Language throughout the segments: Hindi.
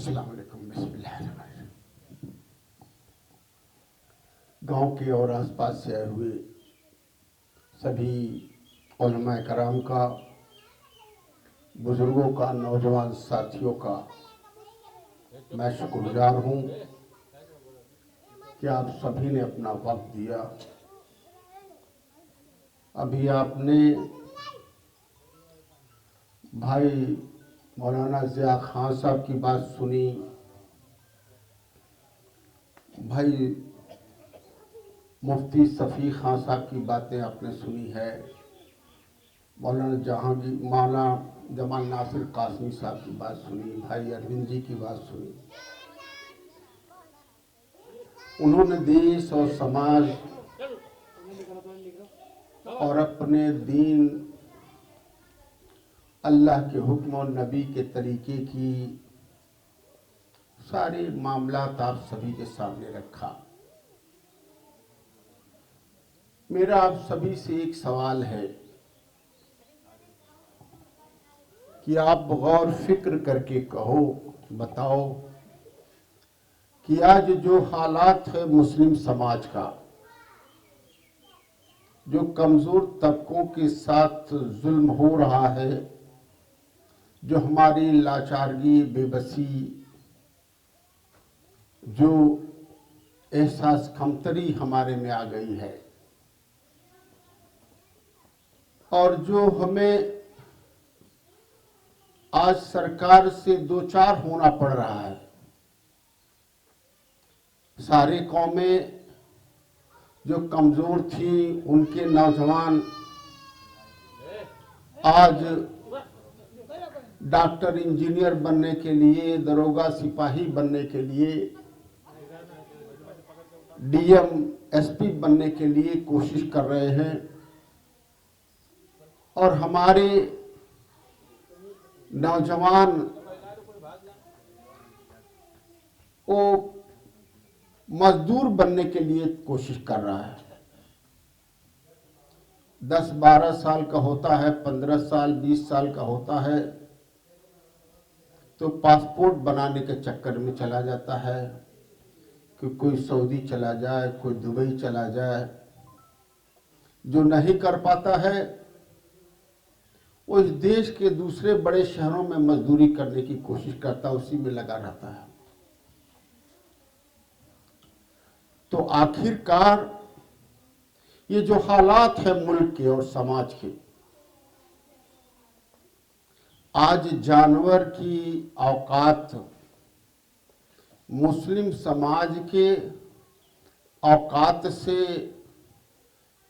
अस्सलाम वालेकुम। बिस्मिल्लाह। गांव के और आसपास से आए हुए सभी उलमा कराम का, बुजुर्गों का, नौजवान साथियों का मैं शुक्रगुजार हूँ कि आप सभी ने अपना वक्त दिया। अभी आपने भाई मौलाना ज़िया खान साहब की बात सुनी, भाई मुफ्ती सफ़ी खान साहब की बातें आपने सुनी है, मौलाना जमाल नासिर कासमी साहब की बात सुनी, भाई अरविंद जी की बात सुनी। उन्होंने देश और समाज और अपने दीन, अल्लाह के हुक्म और नबी के तरीके की सारे मामलात आप सभी के सामने रखा। मेरा आप सभी से एक सवाल है कि आप गौर फिक्र करके कहो, बताओ कि आज जो हालात है मुस्लिम समाज का, जो कमजोर तबकों के साथ जुल्म हो रहा है, जो हमारी लाचारगी, बेबसी, जो एहसास कमतरी हमारे में आ गई है और जो हमें आज सरकार से दो चार होना पड़ रहा है। सारी कौमें जो कमजोर थी, उनके नौजवान आज डॉक्टर, इंजीनियर बनने के लिए, दरोगा, सिपाही बनने के लिए, डीएम, एसपी बनने के लिए कोशिश कर रहे हैं और हमारे नौजवान वो मजदूर बनने के लिए कोशिश कर रहा है। 10-12 साल का होता है, 15 साल, 20 साल का होता है तो पासपोर्ट बनाने के चक्कर में चला जाता है कि कोई सऊदी चला जाए, कोई दुबई चला जाए। जो नहीं कर पाता है वो इस देश के दूसरे बड़े शहरों में मजदूरी करने की कोशिश करता है, उसी में लगा रहता है। तो आखिरकार ये जो हालात है मुल्क के और समाज के, आज जानवर की औकात मुस्लिम समाज के औकात से,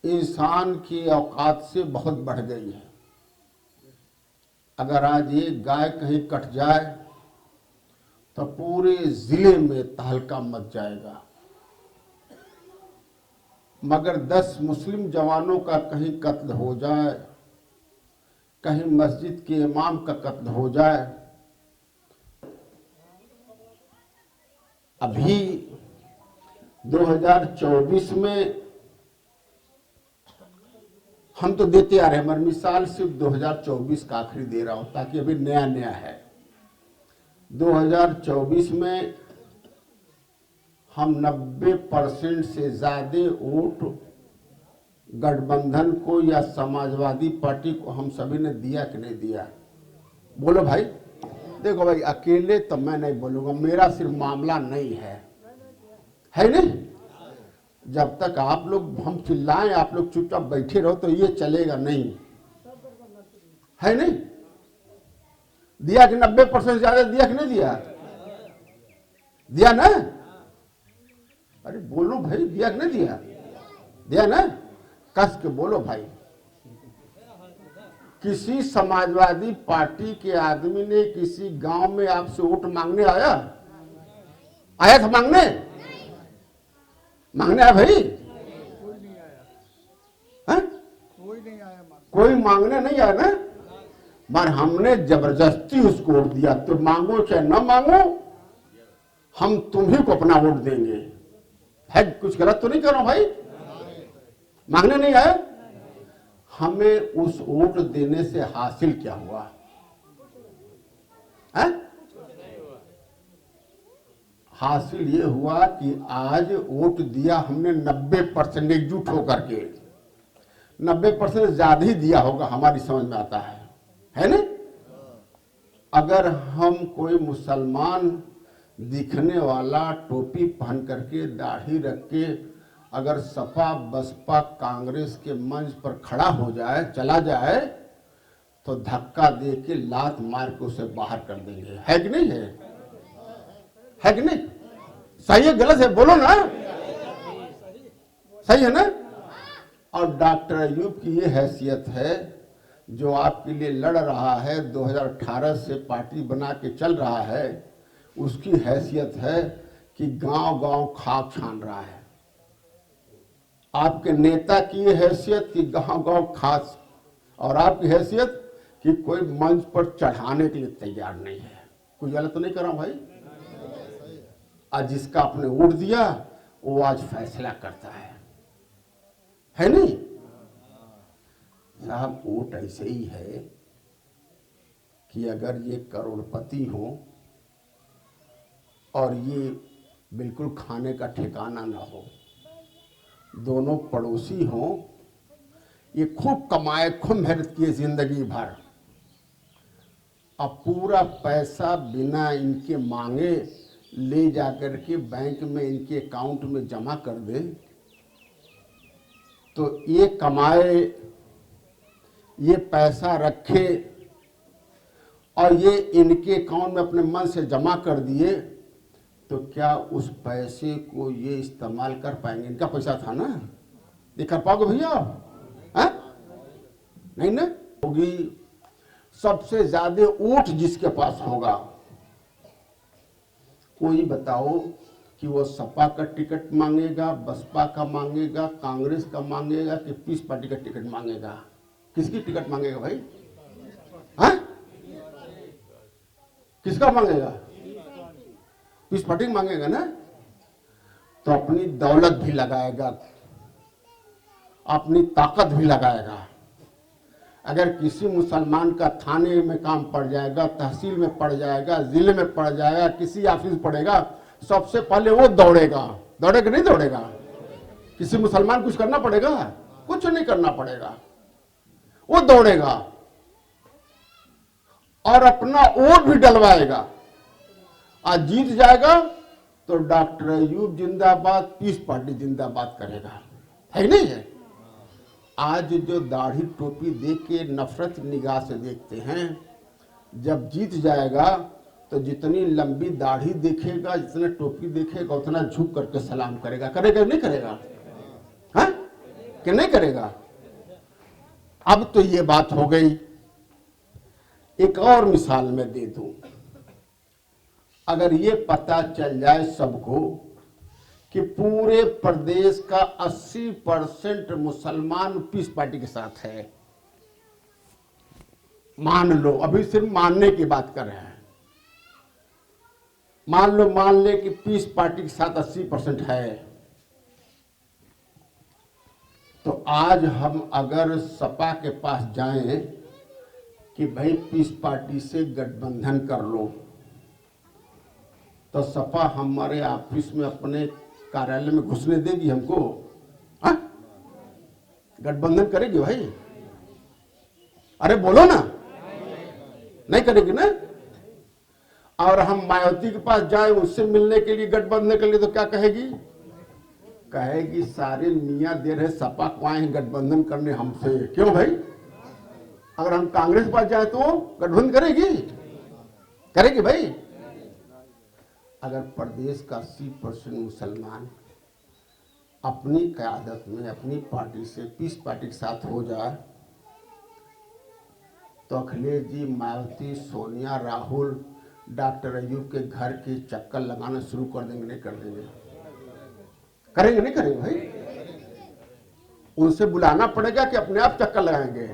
इंसान की औकात से बहुत बढ़ गई है। अगर आज एक गाय कहीं कट जाए तो पूरे जिले में तहलका मच जाएगा, मगर 10 मुस्लिम जवानों का कहीं कत्ल हो जाए, कहीं मस्जिद के इमाम का कत्ल हो जाए। अभी 2024 में हम तो देते आ रहे हैं, मगर मिसाल सिर्फ 2024 का आखिरी दे रहा हूं ताकि अभी नया नया है। 2024 में हम 90% से ज्यादा वोट गठबंधन को या समाजवादी पार्टी को हम सभी ने दिया कि नहीं दिया? बोलो भाई। देखो भाई, अकेले तो मैं नहीं बोलूंगा, मेरा सिर्फ मामला नहीं है नहीं। जब तक आप लोग हम चिल्लाएं, आप लोग चुपचाप बैठे रहो तो ये चलेगा नहीं, है नहीं? दिया कि 90% ज्यादा दिया कि नहीं दिया? दिया ना? अरे बोलो भाई, दिया कि नहीं दिया? दिया ना? कस के बोलो भाई। किसी समाजवादी पार्टी के आदमी ने किसी गांव में आपसे वोट मांगने आया था? मांगने आया भाई? कोई मांगने नहीं आया ना? मगर हमने जबरदस्ती उसको वोट दिया। तो मांगो चाहे ना मांगो, हम तुम्ही को अपना वोट देंगे। है कुछ गलत तो नहीं कर रहा भाई? मांगने नहीं आए। हमें उस वोट देने से हासिल क्या हुआ है? हासिल ये हुआ कि आज वोट दिया हमने 90% एकजुट होकर के, 90% ज्यादा ही दिया होगा, हमारी समझ में आता है ना। अगर हम कोई मुसलमान दिखने वाला टोपी पहन करके दाढ़ी रख के अगर सपा बसपा कांग्रेस के मंच पर खड़ा हो जाए, चला जाए, तो धक्का दे के लात मार के उसे बाहर कर देंगे। है कि नहीं है कि नहीं? सही है गलत है? बोलो ना, सही है ना। और डॉक्टर अयूब की ये हैसियत है, जो आपके लिए लड़ रहा है, 2018 से पार्टी बना के चल रहा है, उसकी हैसियत है कि गांव-गांव खाक छान रहा है। आपके नेता की ये हैसियत कि गांव-गांव खास, और आपकी हैसियत कि कोई मंच पर चढ़ाने के लिए तैयार नहीं है। कोई गलत तो नहीं कर रहा हूं भाई? आज जिसका आपने वोट दिया वो आज फैसला करता है नहीं साहब? वोट ऐसे ही है कि अगर ये करोड़पति हो और ये बिल्कुल खाने का ठिकाना ना हो, दोनों पड़ोसी हों, ये खूब कमाए, खूब मेहनत किए जिंदगी भर, अब पूरा पैसा बिना इनके मांगे ले जाकर के बैंक में इनके अकाउंट में जमा कर दे, तो ये कमाए, ये पैसा रखे और ये इनके अकाउंट में अपने मन से जमा कर दिए, तो क्या उस पैसे को ये इस्तेमाल कर पाएंगे? इनका पैसा था ना, ये कर पाओगे भैया? नहीं ना होगी। सबसे ज्यादा वोट जिसके पास होगा, कोई बताओ कि वो सपा का टिकट मांगेगा, बसपा का मांगेगा, कांग्रेस का मांगेगा कि पीस पार्टी का टिकट मांगेगा? किसकी टिकट मांगेगा भाई? हाँ, किसका मांगेगा? पीस पार्टी मांगेगा ना। तो अपनी दौलत भी लगाएगा, अपनी ताकत भी लगाएगा। अगर किसी मुसलमान का थाने में काम पड़ जाएगा, तहसील में पड़ जाएगा, जिले में पड़ जाएगा, किसी ऑफिस पड़ेगा, सबसे पहले वो दौड़ेगा। दौड़ेगा नहीं दौड़ेगा? किसी मुसलमान कुछ करना पड़ेगा? कुछ नहीं करना पड़ेगा, वो दौड़ेगा और अपना वोट भी डलवाएगा। आज जीत जाएगा तो डॉक्टर अयूब जिंदाबाद, पीस पार्टी जिंदाबाद करेगा। है नहीं है? आज जो दाढ़ी टोपी देख के नफरत निगाह से देखते हैं, जब जीत जाएगा तो जितनी लंबी दाढ़ी देखेगा, जितना टोपी देखेगा, उतना झुक करके सलाम करेगा। करेगा नहीं करेगा? हाँ कि नहीं करेगा? अब तो ये बात हो गई। एक और मिसाल मैं दे दूं। अगर ये पता चल जाए सबको कि पूरे प्रदेश का 80% मुसलमान पीस पार्टी के साथ है, मान लो, अभी सिर्फ मानने की बात कर रहे हैं, मान ले कि पीस पार्टी के साथ 80% है, तो आज हम अगर सपा के पास जाएं कि भाई पीस पार्टी से गठबंधन कर लो, तो सपा हमारे ऑफिस में, अपने कार्यालय में घुसने देगी हमको? हाँ, गठबंधन करेगी भाई? अरे बोलो ना, नहीं करेगी ना। और हम मायावती के पास जाए उससे मिलने के लिए, गठबंधन के लिए, तो क्या कहेगी? कहेगी सारे मियां दे रहे सपा को आए गठबंधन करने हमसे। क्यों भाई? अगर हम कांग्रेस के पास जाए तो गठबंधन करेगी? करेगी भाई? अगर प्रदेश का 80% मुसलमान अपनी क़यादत में, अपनी पार्टी से, पीस पार्टी के साथ हो जाए, तो अखिलेश जी, मायावती, सोनिया, राहुल, डॉक्टर अयूब के घर के चक्कर लगाना शुरू कर देंगे? नहीं कर देंगे? करेंगे नहीं करेंगे भाई? उनसे बुलाना पड़ेगा कि अपने आप चक्कर लगाएंगे?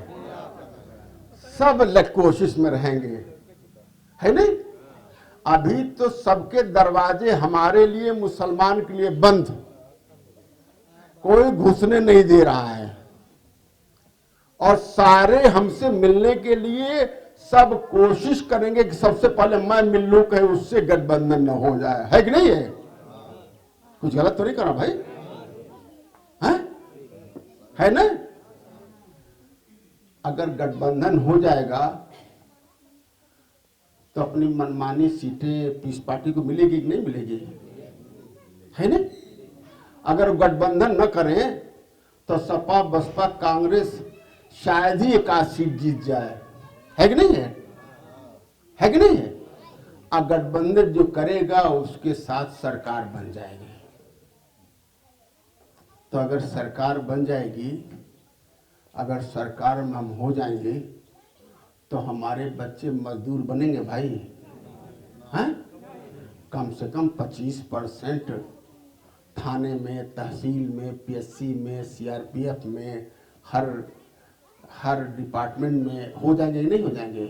सब कोशिश में रहेंगे, है नहीं? अभी तो सबके दरवाजे हमारे लिए, मुसलमान के लिए बंद, कोई घुसने नहीं दे रहा है, और सारे हमसे मिलने के लिए सब कोशिश करेंगे कि सबसे पहले मैं मिल लूं, कहीं उससे गठबंधन न हो जाए। है कि नहीं है? कुछ गलत तो नहीं करा भाई? है ना? अगर गठबंधन हो जाएगा तो अपनी मनमानी सीटें पीस पार्टी को मिलेगी कि नहीं मिलेगी? है ना? अगर गठबंधन न करें तो सपा बसपा कांग्रेस शायद ही एक आध सीट जीत जाए। है कि नहीं है? है कि नहीं है? गठबंधन जो करेगा उसके साथ सरकार बन जाएगी। तो अगर सरकार बन जाएगी, अगर सरकार में हम हो जाएंगे तो हमारे बच्चे मजदूर बनेंगे भाई। हैं? कम से कम 25% थाने में, तहसील में, पीएससी में, सीआरपीएफ में, हर डिपार्टमेंट में हो जाएंगे नहीं हो जाएंगे?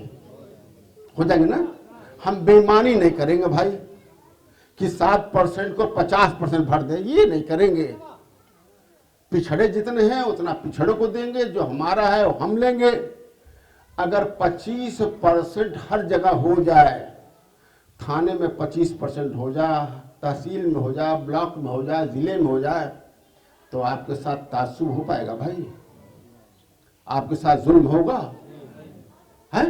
हो जाएंगे ना? हम बेईमानी नहीं करेंगे भाई कि 7% को 50% भर दें, ये नहीं करेंगे। पिछड़े जितने हैं उतना पिछड़े को देंगे, जो हमारा है वो हम लेंगे। अगर 25% हर जगह हो जाए, थाने में 25% हो जाए, तहसील में हो जाए, ब्लॉक में हो जाए, जिले में हो जाए, तो आपके साथ तासुब हो पाएगा भाई? आपके साथ जुल्म होगा? है?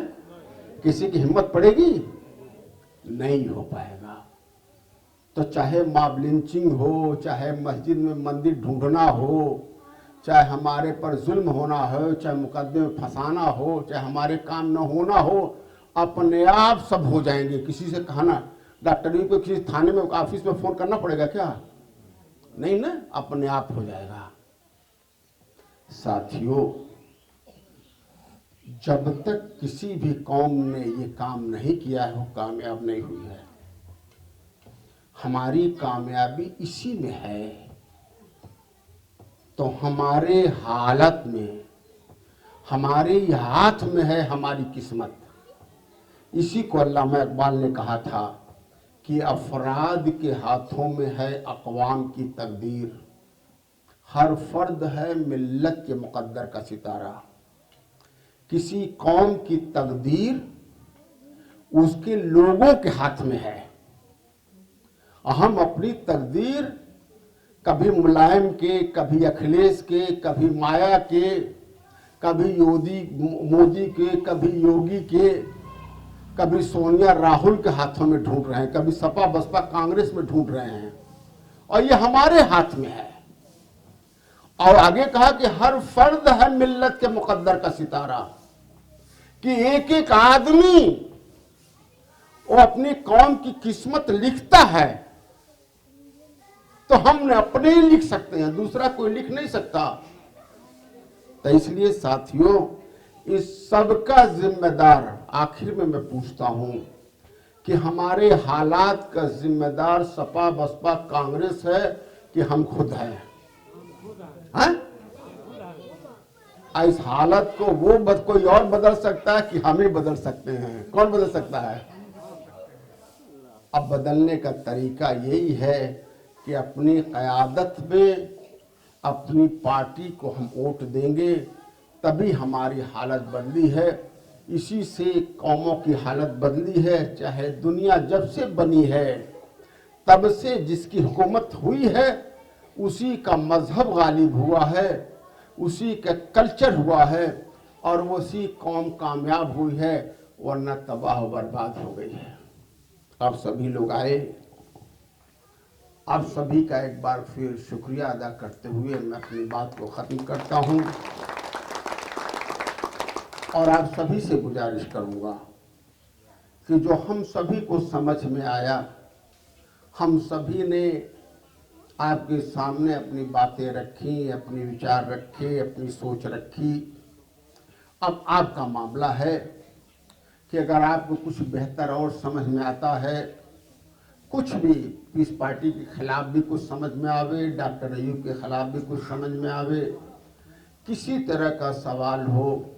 किसी की हिम्मत पड़ेगी? नहीं हो पाएगा। तो चाहे मॉब लिंचिंग हो, चाहे मस्जिद में मंदिर ढूंढना हो, चाहे हमारे पर जुल्म होना हो, चाहे मुकदमे में फंसाना हो, चाहे हमारे काम न होना हो, अपने आप सब हो जाएंगे। किसी से कहना, डॉक्टर को किसी थाने में ऑफिस में फोन करना पड़ेगा क्या? नहीं ना, अपने आप हो जाएगा। साथियों, जब तक किसी भी कौम ने ये काम नहीं किया है वो कामयाब नहीं हुई है। हमारी कामयाबी इसी में है। तो हमारे हालत में, हमारे हाथ में है हमारी किस्मत। इसी को अल्लामा इकबाल ने कहा था कि अफराद के हाथों में है अक़वाम की तकदीर, हर फर्द है मिल्लत के मुक़द्दर का सितारा। किसी कौम की तकदीर उसके लोगों के हाथ में है। हम अपनी तकदीर कभी मुलायम के, कभी अखिलेश के, कभी माया के, कभी मोदी के, कभी योगी के, कभी सोनिया राहुल के हाथों में ढूंढ रहे हैं, कभी सपा बसपा कांग्रेस में ढूंढ रहे हैं, और ये हमारे हाथ में है। और आगे कहा कि हर फर्द है मिल्लत के मुक़द्दर का सितारा, कि एक एक आदमी वो अपनी कौम की किस्मत लिखता है। तो हमने अपने ही लिख सकते हैं, दूसरा कोई लिख नहीं सकता। तो इसलिए साथियों, इस सब का जिम्मेदार, आखिर में मैं पूछता हूं कि हमारे हालात का जिम्मेदार सपा बसपा कांग्रेस है कि हम खुद हैं? इस हालत को वो कोई और बदल सकता है कि हम ही बदल सकते हैं? कौन बदल सकता है? अब बदलने का तरीका यही है कि अपनी क़यादत में अपनी पार्टी को हम वोट देंगे, तभी हमारी हालत बदली है। इसी से कौमों की हालत बदली है। चाहे दुनिया जब से बनी है तब से जिसकी हुकूमत हुई है उसी का मजहब गालिब हुआ है, उसी का कल्चर हुआ है, और उसी कौम कामयाब हुई है, वरना तबाह बर्बाद हो गई है। आप सभी लोग आए, आप सभी का एक बार फिर शुक्रिया अदा करते हुए मैं अपनी बात को ख़त्म करता हूं। और आप सभी से गुजारिश करूंगा कि जो हम सभी को समझ में आया, हम सभी ने आपके सामने अपनी बातें रखी, अपने विचार रखे, अपनी सोच रखी। अब आपका मामला है कि अगर आपको कुछ बेहतर और समझ में आता है, कुछ भी इस पार्टी के खिलाफ भी कुछ समझ में आवे, डॉक्टर अयूब के खिलाफ भी कुछ समझ में आवे, किसी तरह का सवाल हो,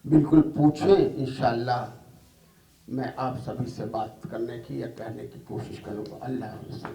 बिल्कुल पूछें। इंशाअल्लाह मैं आप सभी से बात करने की या कहने की कोशिश करूँगा। अल्लाह हाफ़िज़।